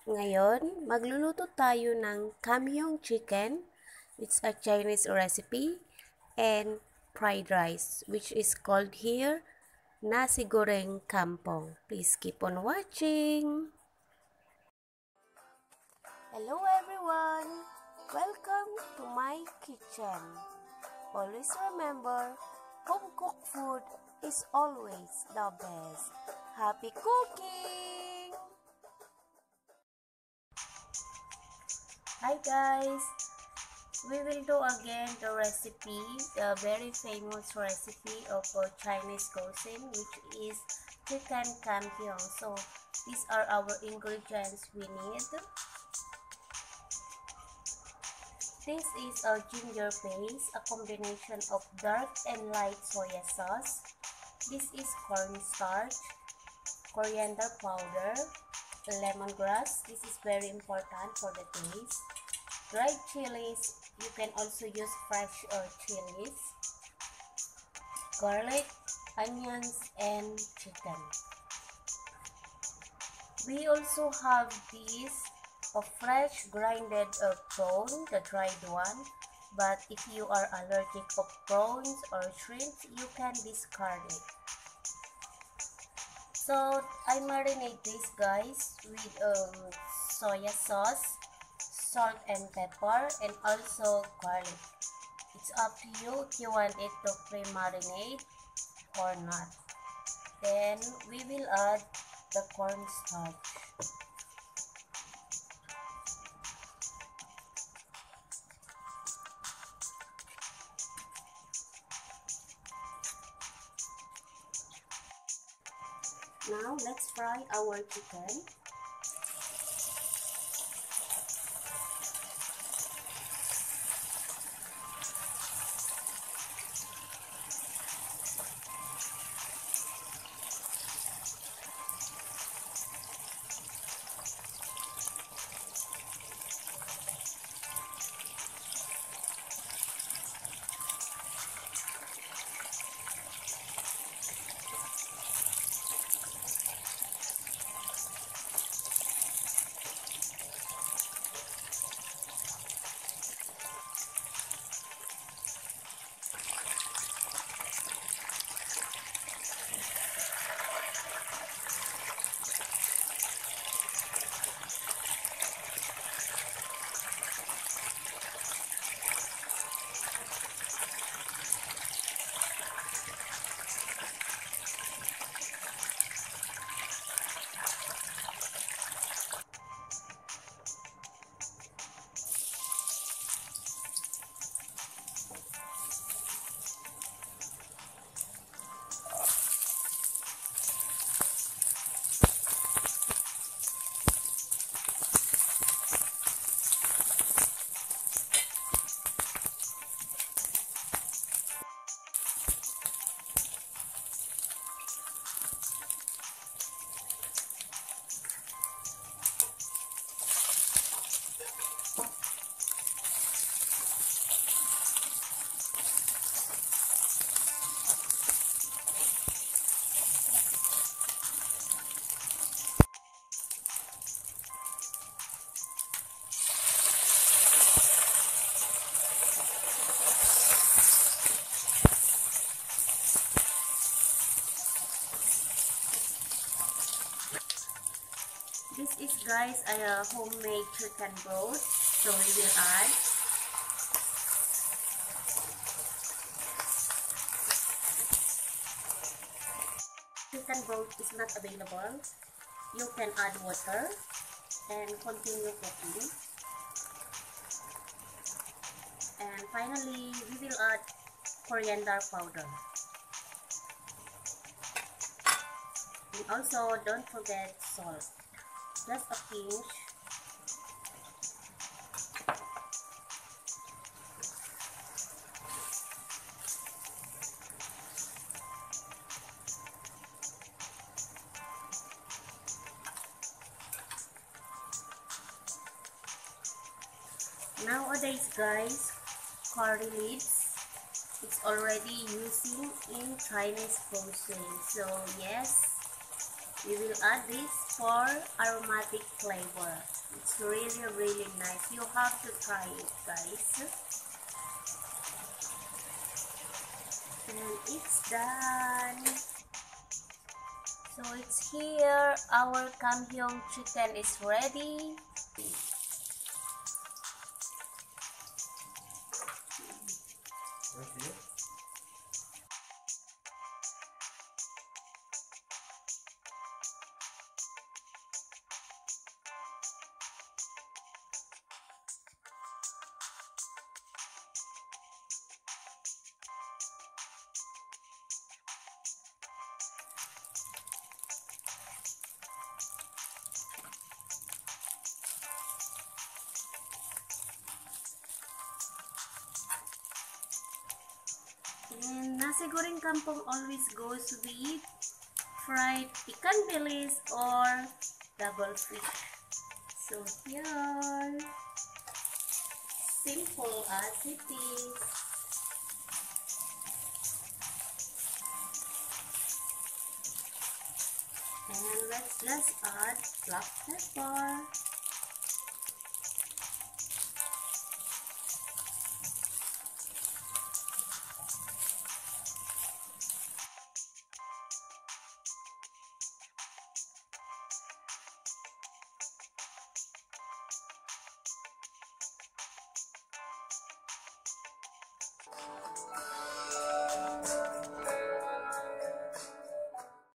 Ngayon, magluluto tayo ng Kam Heong chicken. It's a Chinese recipe and fried rice, which is called here nasi goreng kampong. Please keep on watching. Hello everyone! Welcome to my kitchen. Always remember, home cooked food is always the best. Happy cooking! Hi guys! We will do again the recipe, the very famous recipe of our Chinese cuisine, which is chicken Kamheong. So these are our ingredients we need. This is a ginger paste, a combination of dark and light soya sauce. This is cornstarch, coriander powder, lemongrass. This is very important for the taste. Dried chilies, you can also use fresh chilies, garlic, onions, and chicken. We also have this fresh grinded prawn, the dried one, but if you are allergic of prawns or shrimps, you can discard it. So I marinate this guys with soya sauce, salt and pepper, and also garlic. It's up to you if you want it to pre-marinate or not. Then we will add the cornstarch. Now let's fry our chicken. This is guys a homemade chicken broth, so we will add chicken broth is not available. You can add water and continue cooking. And finally, we will add coriander powder. And also don't forget salt. Just a pinch. Nowadays guys, curry leaves, it's already using in Chinese cuisine. So yes, we will add this. for aromatic flavor. It's really nice. You have to try it, guys. And it's done. So it's here. Our Kamheong chicken is ready. Okay. And nasi goreng kampung always goes with fried ikan bilis or double fish. So here, simple as it is. And let's just add black pepper.